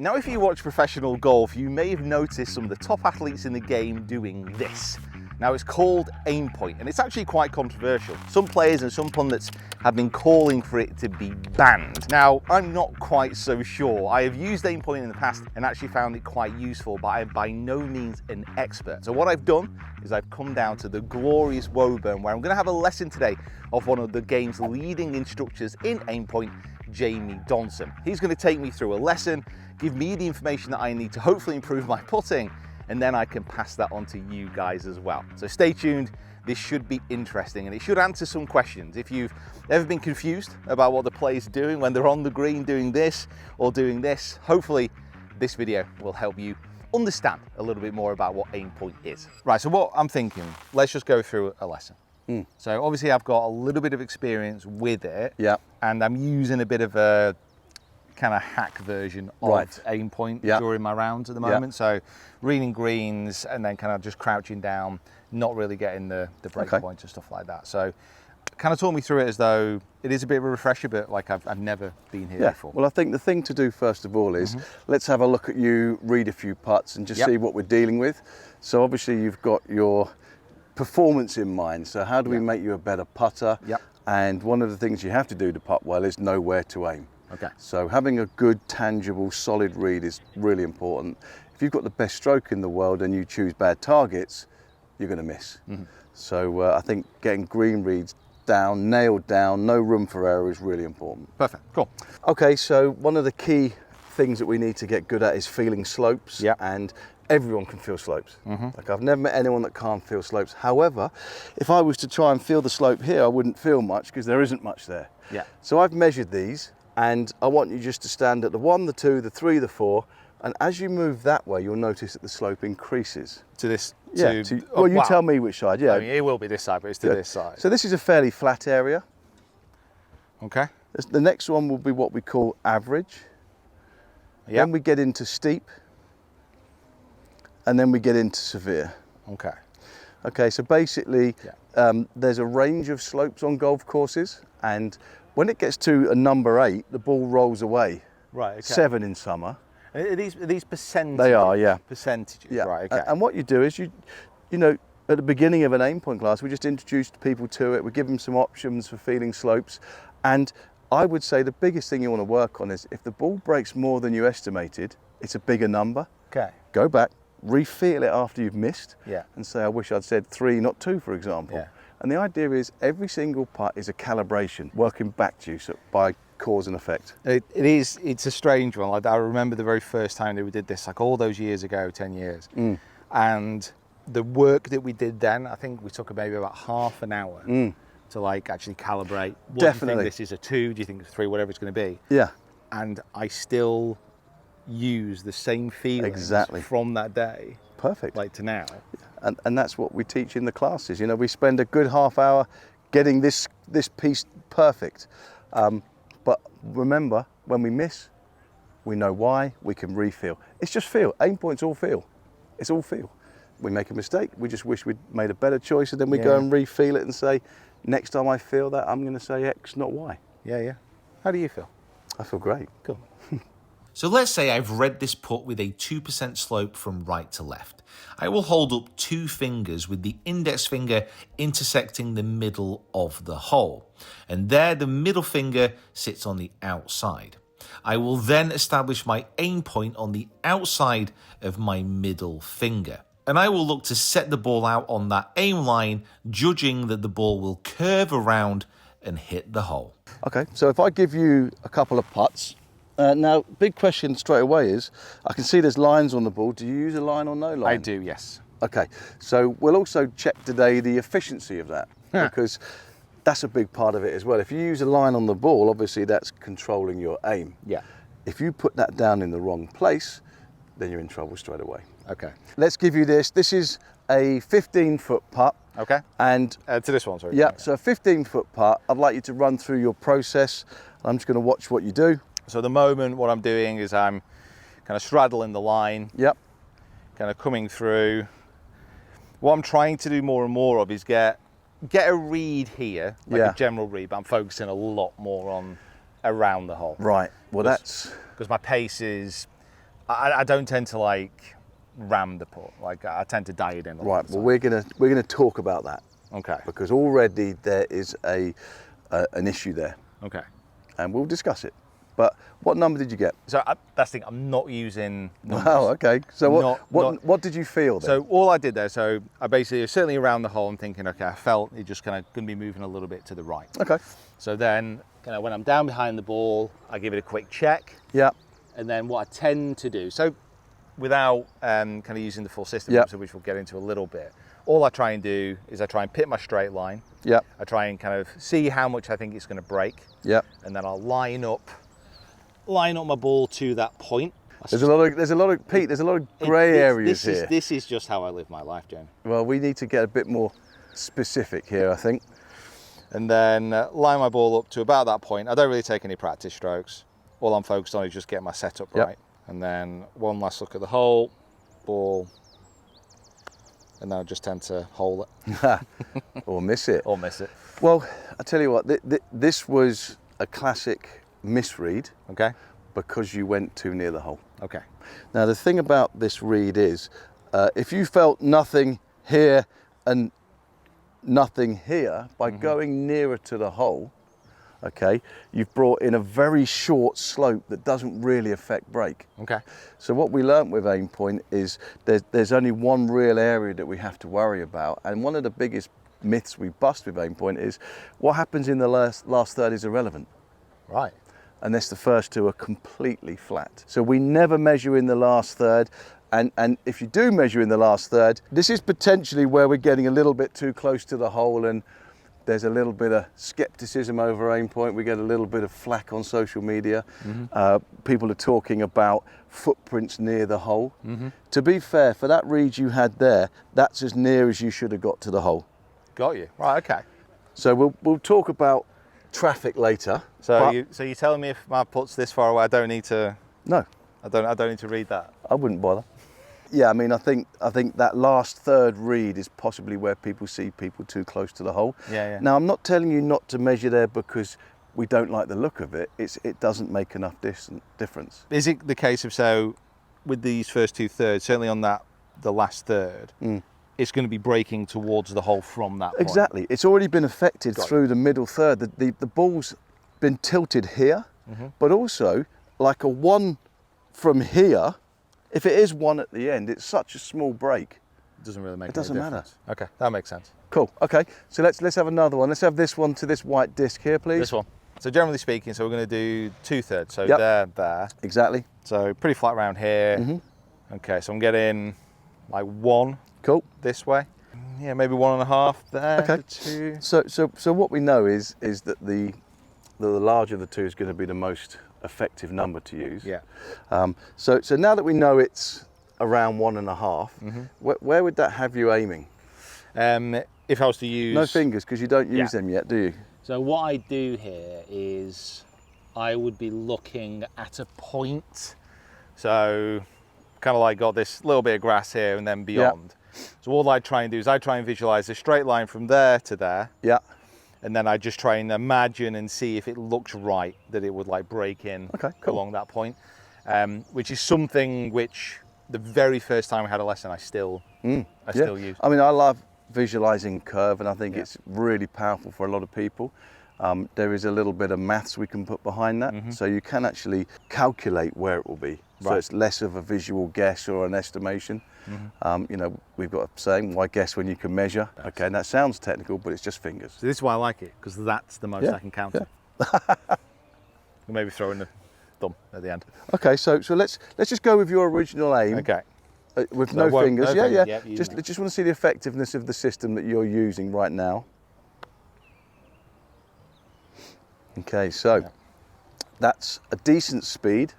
Now, if you watch professional golf, you may have noticed some of the top athletes in the game doing this. Now, it's called AimPoint, and it's actually quite controversial. Some players and some pundits have been calling for it to be banned. Now, I'm not quite so sure. I have used AimPoint in the past and actually found it quite useful, but I'm by no means an expert. So what I've done is I've come down to the glorious Woburn, where I'm going to have a lesson today of one of the game's leading instructors in AimPoint, Jamie Donaldson. He's going to take me through a lesson, give me the information that I need to hopefully improve my putting, and then I can pass that on to you guys as well. So stay tuned, this should be interesting and it should answer some questions. If you've ever been confused about what the players are doing when they're on the green doing this or doing this, hopefully this video will help you understand a little bit more about what AimPoint is. Right, so what I'm thinking, let's just go through a lesson. So obviously I've got a little bit of experience with it, and I'm using a bit of a kind of hack version of AimPoint during my rounds at the moment. So reading greens and then kind of just crouching down, not really getting the break points and stuff like that. So kind of talk me through it as though it is a bit of a refresher, but like I've never been here before. Well, I think the thing to do first of all is let's have a look at you, read a few putts and just see what we're dealing with. So obviously you've got your performance in mind. So how do we make you a better putter? And one of the things you have to do to putt well is know where to aim. So having a good, tangible, solid read is really important. If you've got the best stroke in the world and you choose bad targets, you're going to miss. So I think getting green reads down, nailed down, no room for error is really important. Perfect, cool. Okay, so one of the key things that we need to get good at is feeling slopes. And everyone can feel slopes. Like I've never met anyone that can't feel slopes. However, if I was to try and feel the slope here, I wouldn't feel much because there isn't much there. So I've measured these. And I want you just to stand at the 1, the 2, the 3, the 4, and as you move that way, you'll notice that the slope increases. To this? Well, you tell me which side, I mean, it will be this side, but it's to this side. So this is a fairly flat area. The next one will be what we call average. Then we get into steep, and then we get into severe. Okay, so basically, there's a range of slopes on golf courses, and when it gets to a number 8, the ball rolls away. 7 in summer. Are these percentages? They are, Percentages, right, okay. And what you do is you know, at the beginning of an AimPoint class, we just introduced people to it. We give them some options for feeling slopes. And I would say the biggest thing you want to work on is if the ball breaks more than you estimated, it's a bigger number. Go back, re-feel it after you've missed, and say, I wish I'd said 3, not 2, for example. And the idea is every single putt is a calibration working back to you by cause and effect. It's a strange one. Like, I remember the very first time that we did this, like all those years ago, 10 years. And the work that we did then, I think we took maybe about half an hour to like actually calibrate. Do you think this is a 2? Do you think it's a 3? Whatever it's going to be. And I still use the same feelings from that day. Like to now. And that's what we teach in the classes. You know, we spend a good half hour getting this piece perfect. But remember, when we miss, we know why, we can re-feel. It's just feel. AimPoint's all feel. It's all feel. We make a mistake, we just wish we'd made a better choice, and then we go and re-feel it and say, next time I feel that, I'm going to say X, not Y. How do you feel? I feel great. Cool. So let's say I've read this putt with a 2% slope from right to left. I will hold up 2 fingers with the index finger intersecting the middle of the hole. And there the middle finger sits on the outside. I will then establish my aim point on the outside of my middle finger. And I will look to set the ball out on that aim line, judging that the ball will curve around and hit the hole. Okay, so if I give you a couple of putts, now, big question straight away is, I can see there's lines on the ball. Do you use a line or no line? I do, yes. Okay, so we'll also check today the efficiency of that, because that's a big part of it as well. If you use a line on the ball, obviously that's controlling your aim. If you put that down in the wrong place, then you're in trouble straight away. Let's give you this. This is a 15-foot putt. And to this one, sorry. So a 15-foot putt. I'd like you to run through your process. I'm just going to watch what you do. So at the moment, what I'm doing is I'm kind of straddling the line. Kind of coming through. What I'm trying to do more and more of is get a read here, like a general read, but I'm focusing a lot more on around the hole. Well, that's because my pace is I don't tend to like ram the putt. Like I tend to dial it in. Right. Well, we're gonna talk about that. Okay. Because already there is an issue there. Okay. And we'll discuss it. But what number did you get? So that's the thing. I'm not using numbers. Oh, okay. So what did you feel then? So all I did there. So I basically certainly around the hole. I'm thinking, okay, I felt it just kind of going to be moving a little bit to the right. Okay. So then, kind of when I'm down behind the ball, I give it a quick check. Yeah. And then what I tend to do, so without kind of using the full system, Yep. which we'll get into a little bit, all I try and do is I try and pick my straight line. Yeah. I try and kind of see how much I think it's going to break. Yeah. And then I'll line up my ball to that point. There's a lot of Pete. There's a lot of grey areas here. This is just how I live my life, Jamie. Well, we need to get a bit more specific here, I think. And then line my ball up to about that point. I don't really take any practice strokes. All I'm focused on is just getting my setup right. And then one last look at the hole, ball, and then I just tend to hole it. Or miss it. Or miss it. Well, I tell you what, this was a classic misread. Okay. Because you went too near the hole. Okay. Now the thing about this read is, if you felt nothing here and nothing here, by going nearer to the hole, okay, you've brought in a very short slope that doesn't really affect break. Okay. So what we learnt with AimPoint is there's only one real area that we have to worry about, and one of the biggest myths we bust with AimPoint is what happens in the last third is irrelevant. Right. Unless the first two are completely flat. So we never measure in the last third, and if you do measure in the last third, this is potentially where we're getting a little bit too close to the hole, and there's a little bit of skepticism over AimPoint. We get a little bit of flack on social media. People are talking about footprints near the hole. To be fair, for that read you had there, that's as near as you should have got to the hole. Got you. Right, okay. So we'll talk about traffic later. So you're telling me if my putt's this far away, I don't need to? No, I don't need to read that. I wouldn't bother. Yeah, I mean, I think that last third read is possibly where people see people too close to the hole. Yeah. Now, I'm not telling you not to measure there because we don't like the look of it. It doesn't make enough difference. Is it the case of, so with these first two thirds, certainly on the last third, it's going to be breaking towards the hole from that point? Exactly. It's already been affected through the middle third. The ball's been tilted here, but also like a one from here. If it is one at the end, it's such a small break. It doesn't really make It doesn't matter. Okay, that makes sense. Cool. Okay, so let's have another one. Let's have this one to this white disc here, please. This one. So generally speaking, so we're going to do 2/3. So there. Exactly. So pretty flat round here. Okay, so I'm getting like one. Cool. This way. Yeah, maybe 1.5 there. Okay. 2. So what we know is that the larger of the two is going to be the most effective number to use. Yeah. So now that we know it's around 1.5, where would that have you aiming? If I was to use... No fingers, because you don't use them yet, do you? So what I do here is I would be looking at a point. So kind of like got this little bit of grass here and then beyond. So all I try and do is I try and visualize a straight line from there to there. Yeah. And then I just try and imagine and see if it looks right that it would like break in along that point, which is something which the very first time I had a lesson I still use. I mean, I love visualizing curve, and I think it's really powerful for a lot of people. There is a little bit of maths we can put behind that, so you can actually calculate where it will be. So it's less of a visual guess or an estimation. You know, we've got a saying, why guess when you can measure? Okay, and that sounds technical, but it's just fingers. So this is why I like it, because that's the most I can count to. Maybe throw in the thumb at the end. Okay, so let's just go with your original aim. Okay. With So no fingers. no fingers, Yeah. Just want to see the effectiveness of the system that you're using right now. Okay, so that's a decent speed.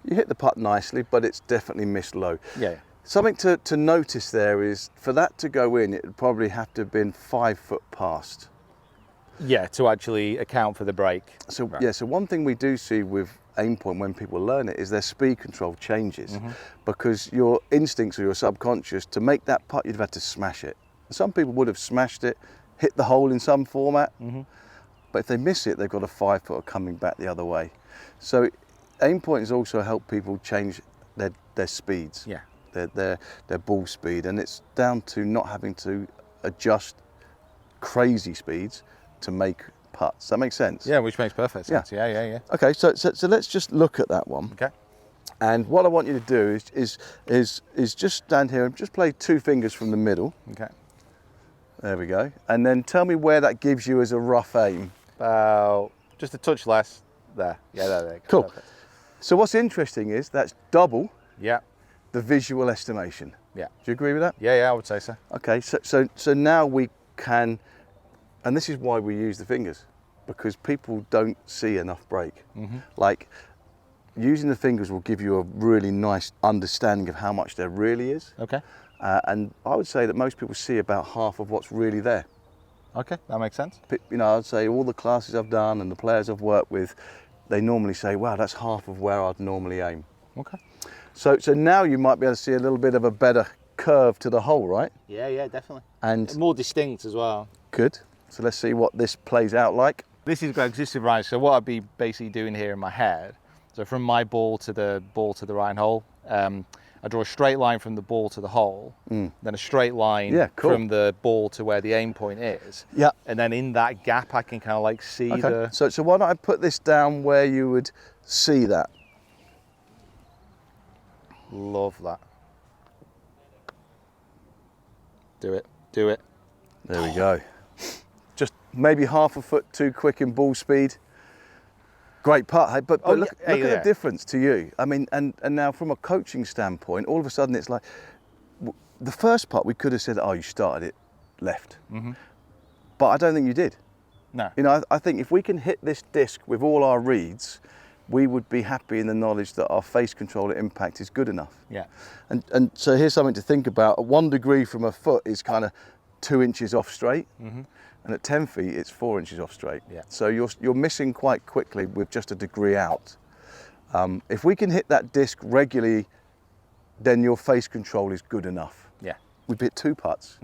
You hit the putt nicely, but it's definitely missed low. Yeah. Something to notice there is, for that to go in, it would probably have to have been 5 foot past. Yeah, to actually account for the break. So so one thing we do see with AimPoint when people learn it is their speed control changes, because your instincts or your subconscious, to make that putt, you'd have had to smash it. Some people would have smashed it, hit the hole in some format, but if they miss it, they've got a 5 footer coming back the other way. So AimPoint has also helped people change their speeds. Yeah. Their ball speed, and it's down to not having to adjust crazy speeds to make putts. That makes sense? Yeah, which makes perfect sense. Yeah. Okay, so let's just look at that one. Okay. And what I want you to do is just stand here and just play 2 fingers from the middle. Okay. There we go. And then tell me where that gives you as a rough aim. Just a touch less there. Yeah, there you go. Cool. Perfect. So what's interesting is that's double Yeah. the visual estimation. Yeah. Do you agree with that? Yeah, I would say so. Okay, so now we can, and this is why we use the fingers, because people don't see enough break. Like, using the fingers will give you a really nice understanding of how much there really is. Okay. And I would say that most people see about half of what's really there. Okay, that makes sense. You know, I'd say all the classes I've done and the players I've worked with, they normally say, wow, that's half of where I'd normally aim. Okay. So now you might be able to see a little bit of a better curve to the hole, right? Yeah, definitely. And more distinct as well. good. So let's see what this plays out like. This is great, this is right. So what I'd be basically doing here in my head, so from my ball to the right hole, I draw a straight line from the ball to the hole, then a straight line from the ball to where the aim point is. Yeah. And then in that gap, I can kind of like see the... So why don't I put this down where you would see that? Love that. Do it, do it. There we go. Just maybe half a foot too quick in ball speed. Great putt, hey? But look at the difference to you. I mean, and now from a coaching standpoint, all of a sudden it's like, the first putt we could have said, oh, you started it left. But I don't think you did. No. You know, I think if we can hit this disc with all our reads, we would be happy in the knowledge that our face control at impact is good enough. Yeah. And so here's something to think about. At 1 degree from a foot is kind of 2 inches off straight. And at 10 feet, it's 4 inches off straight. Yeah. So you're missing quite quickly with just a degree out. If we can hit that disc regularly, then your face control is good enough. Yeah. We've hit 2 putts.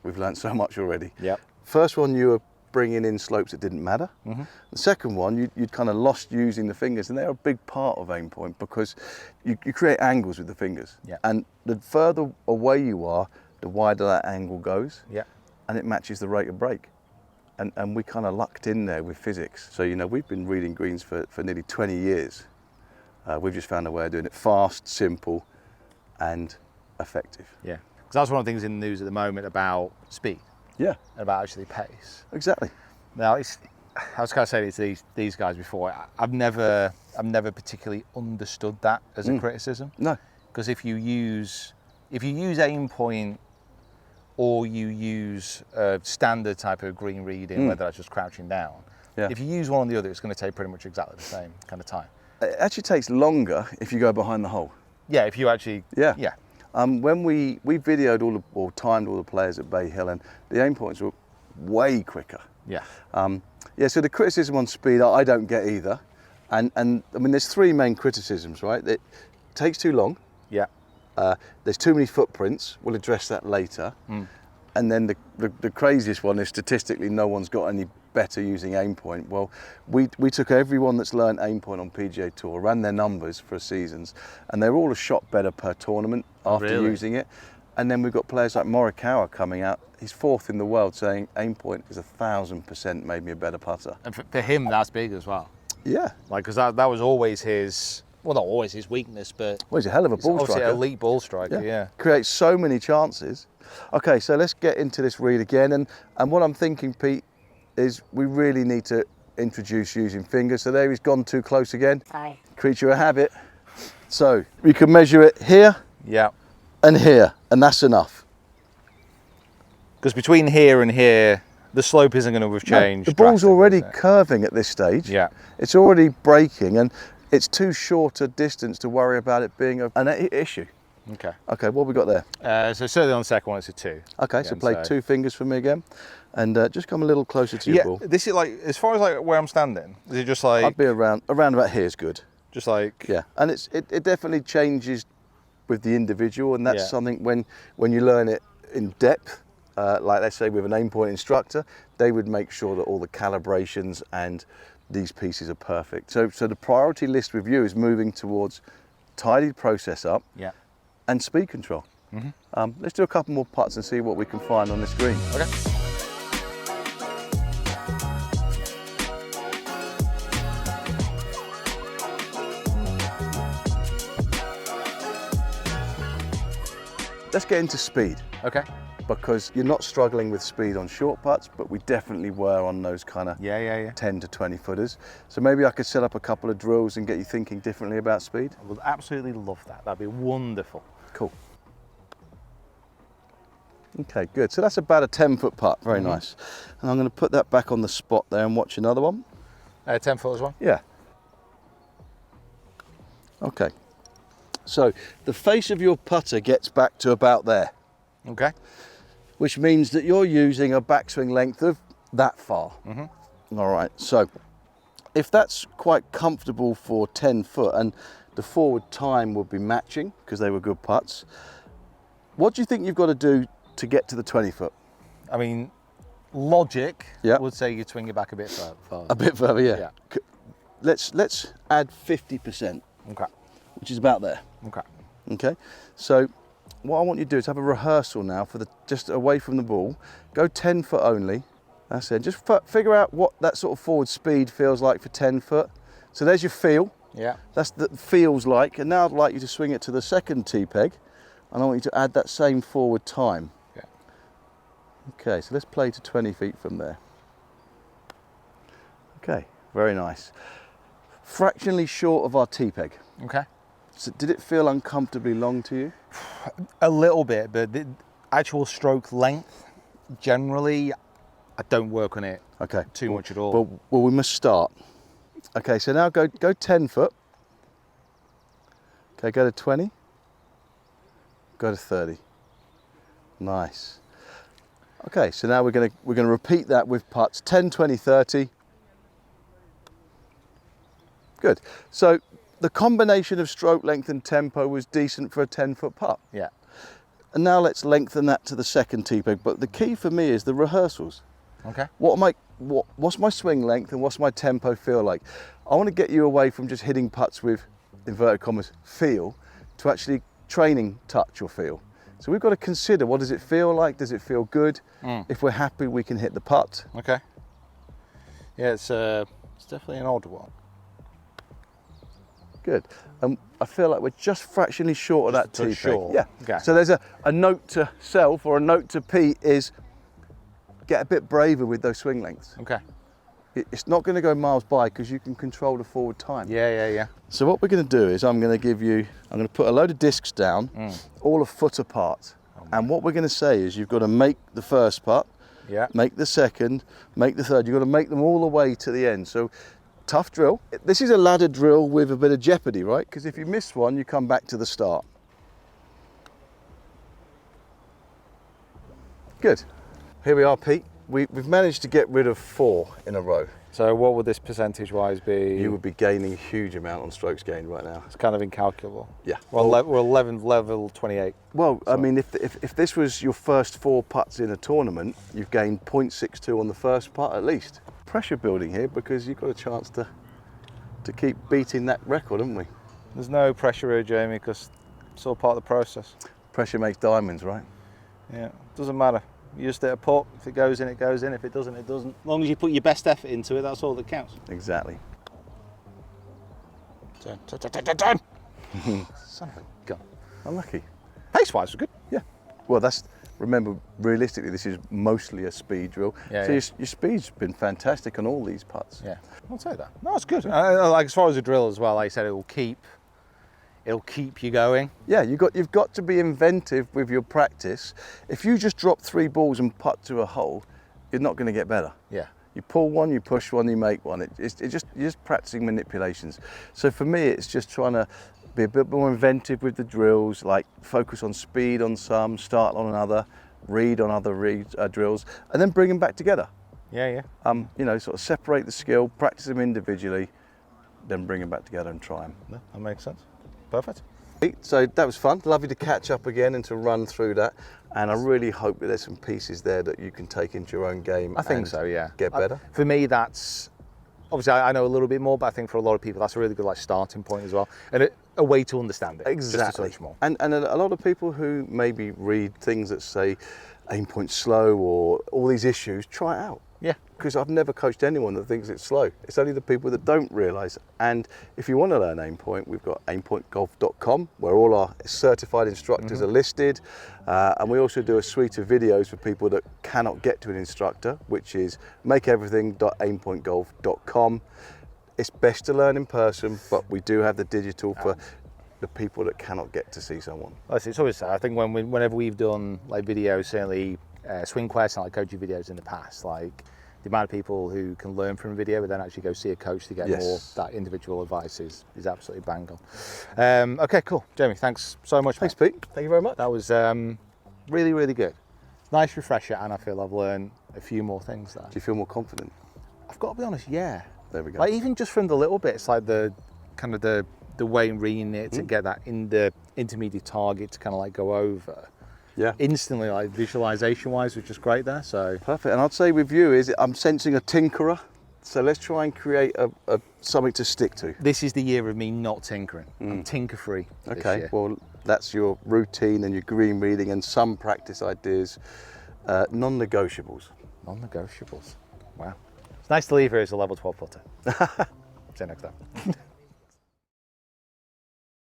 We've learned so much already. Yep. First one, you were bringing in slopes that didn't matter. The second one, you'd kind of lost using the fingers, and they're a big part of aim point because you create angles with the fingers. Yeah. And the further away you are, the wider that angle goes. Yeah. And it matches the rate of break. And we kind of lucked in there with physics. So, you know, we've been reading greens for nearly 20 years. We've just found a way of doing it fast, simple, and effective. Yeah. Because that's one of the things in the news at the moment about speed. Yeah. About actually pace. Exactly. Now, I was kind of saying it to these guys before. I've never particularly understood that as a criticism. No. Because if you use aim point, or you use a standard type of green reading, whether that's just crouching down, if you use one or the other, it's going to take pretty much exactly the same kind of time. It actually takes longer if you go behind the hole. Yeah, if you actually... Yeah. When we videoed or timed all the players at Bay Hill, and the aim points were way quicker. Yeah. So the criticism on speed, I don't get either. And I mean, there's 3 main criticisms, right? It takes too long. Yeah. There's too many footprints. We'll address that later. And then the craziest one is statistically no one's got any better using AimPoint. Well, we took everyone that's learned AimPoint on PGA Tour, ran their numbers for seasons, and they're all a shot better per tournament after using it. And then we've got players like Morikawa coming out. He's 4th in the world saying AimPoint is 1,000% made me a better putter. And for him, that's big as well. Yeah. Like, because that was always his... Well, not always his weakness, but... Well, he's a hell of a ball striker. Obviously, elite ball striker, yeah. Creates so many chances. Okay, so let's get into this read again. And what I'm thinking, Pete, is we really need to introduce using fingers. So there he's gone too close again. Aye. Creature of habit. So we can measure it here and here, and that's enough. Because between here and here, the slope isn't going to have changed. No, the ball's already curving at this stage. Yeah. It's already breaking, and it's too short a distance to worry about it being an issue. Okay. Okay, what have we got there? So certainly on the second one, it's a 2. Okay, so play 2 fingers for me again, and just come a little closer to your ball. This is like, as far as like where I'm standing, is it just like... I'd be around about here is good. Just like... Yeah, and it definitely changes with the individual, and that's something when you learn it in depth, like let's say with an AimPoint instructor, they would make sure that all the calibrations and these pieces are perfect. So the priority list with you is moving towards tidy the process up, Yeah. and speed control. Let's do a couple more putts and see what we can find on this green. Okay. Let's get into speed, Okay. because you're not struggling with speed on short putts, but we definitely were on those kind of Yeah. 10 to 20 footers. So maybe I could set up a couple of drills and get you thinking differently about speed. I would absolutely love that. That'd be wonderful. Cool. Okay, good. So that's about a 10-foot putt. Very nice. And I'm going to put that back on the spot there and watch another one. 10 foot as well? Yeah. Okay. So the face of your putter gets back to about there, Okay. which means that you're using a backswing length of that far. All right. So if that's quite comfortable for 10 foot and the forward time would be matching because they were good putts, what do you think you've got to do to get to the 20 foot? I mean, logic Yeah. would say you'd swing it back a bit further. A bit further, yeah. Yeah. Let's add 50%, Okay. which is about there. Okay. Okay. So what I want you to do is have a rehearsal now for just away from the ball. Go 10 foot only. That's it. Just figure out what that sort of forward speed feels like for 10 foot. So there's your feel. Yeah. That's the feels like. And now I'd like you to swing it to the second tee peg. And I want you to add that same forward time. Yeah. Okay, so let's play to 20 feet from there. Okay, very nice. Fractionally short of our tee peg. Okay. So did it feel uncomfortably long to you? A little bit, but the actual stroke length, generally, I don't work on it Okay. too much at all. Well, we must start. Okay, so now go 10 foot. Okay, go to 20. Go to 30. Nice. Okay, so now we're going to repeat that with putts 10, 20, 30. Good. So the combination of stroke length and tempo was decent for a 10-foot putt. Yeah. And now let's lengthen that to the second tee peg. But the key for me is the rehearsals. Okay. What's my swing length and what's my tempo feel like? I want to get you away from just hitting putts with, inverted commas, feel, to actually training touch or feel. So we've got to consider, what does it feel like? Does it feel good? If we're happy, we can hit the putt. Okay. Yeah, it's definitely an odd one. Good. I feel like we're just fractionally short of that tee peg. short. Yeah. Okay. So there's a note to self or a note to Pete is get a bit braver with those swing lengths. Okay. It's not going to go miles by because you can control the forward time. Yeah. So what we're going to do is I'm going to put a load of discs down, all a foot apart. And what we're going to say is you've got to make the first putt, Yeah. make the second, make the third. You've got to make them all the way to the end. So tough drill. This is a ladder drill with a bit of jeopardy, right? Because if you miss one, you come back to the start. Good. Here we are, Pete. We've managed to get rid of 4 in a row. So what would this percentage-wise be? You would be gaining a huge amount on strokes gained right now. It's kind of incalculable. Yeah. Well, we're 11th level 28. Well, I mean, if this was your first 4 putts in a tournament, you've gained 0.62 on the first putt at least. Pressure building here because you've got a chance to keep beating that record, haven't we? There's no pressure here, Jamie, because it's all part of the process. Pressure makes diamonds, right? Yeah, doesn't matter. You just hit a putt. If it goes in, it goes in. If it doesn't, it doesn't. As long as you put your best effort into it, that's all that counts. Exactly. Son of a gun. Unlucky. Pace-wise, was good. Yeah. Well, remember, realistically, this is mostly a speed drill. Yeah, so yeah. Your speed's been fantastic on all these putts. Yeah, I'll say that. No, it's good. Like as far as the drill as well, like I said, it'll keep you going. Yeah, you've got to be inventive with your practice. If you just drop 3 balls and putt to a hole, you're not going to get better. Yeah. You pull one, you push one, you make one. You're just practicing manipulations. So for me, it's just trying to be a bit more inventive with the drills, like focus on speed on some, start on another, read on other drills, and then bring them back together. Yeah. Sort of separate the skill, practice them individually, then bring them back together and try them. No, that makes sense. Perfect. So that was fun. Lovely to catch up again and to run through that. And I really hope that there's some pieces there that you can take into your own game. I think so, yeah. Get better. For me, that's obviously I know a little bit more, but I think for a lot of people that's a really good like starting point as well, and a way to understand it. Exactly. Just a touch more. And a lot of people who maybe read things that say AimPoint slow or all these issues, try it out. Yeah. Because I've never coached anyone that thinks it's slow. It's only the people that don't realise. And if you want to learn AimPoint, we've got aimpointgolf.com, where all our certified instructors are listed. And we also do a suite of videos for people that cannot get to an instructor, which is makeeverything.aimpointgolf.com. It's best to learn in person, but we do have the digital for the people that cannot get to see someone. It's always sad. I think whenever we've done like videos, certainly swing quests and like coaching videos in the past, like the amount of people who can learn from a video but then actually go see a coach to get more that individual advice is absolutely bang on. Okay, cool. Jamie, thanks so much. Thanks, Pete. Thank you very much. That was really, really good. Nice refresher, and I feel I've learned a few more things there. Do you feel more confident? I've got to be honest, yeah. There we go. Like even just from the little bits, like the kind of the way in reading it to get that in the intermediate target to kind of like go over. Yeah. Instantly, like visualization wise, which is great there. So perfect. And I'd say with you is I'm sensing a tinkerer. So let's try and create a something to stick to. This is the year of me not tinkering. I'm tinker free. Okay. Well, that's your routine and your green reading and some practice ideas. Non-negotiables. Non-negotiables. Wow. It's nice to leave here as a level 12 putter. See you next time.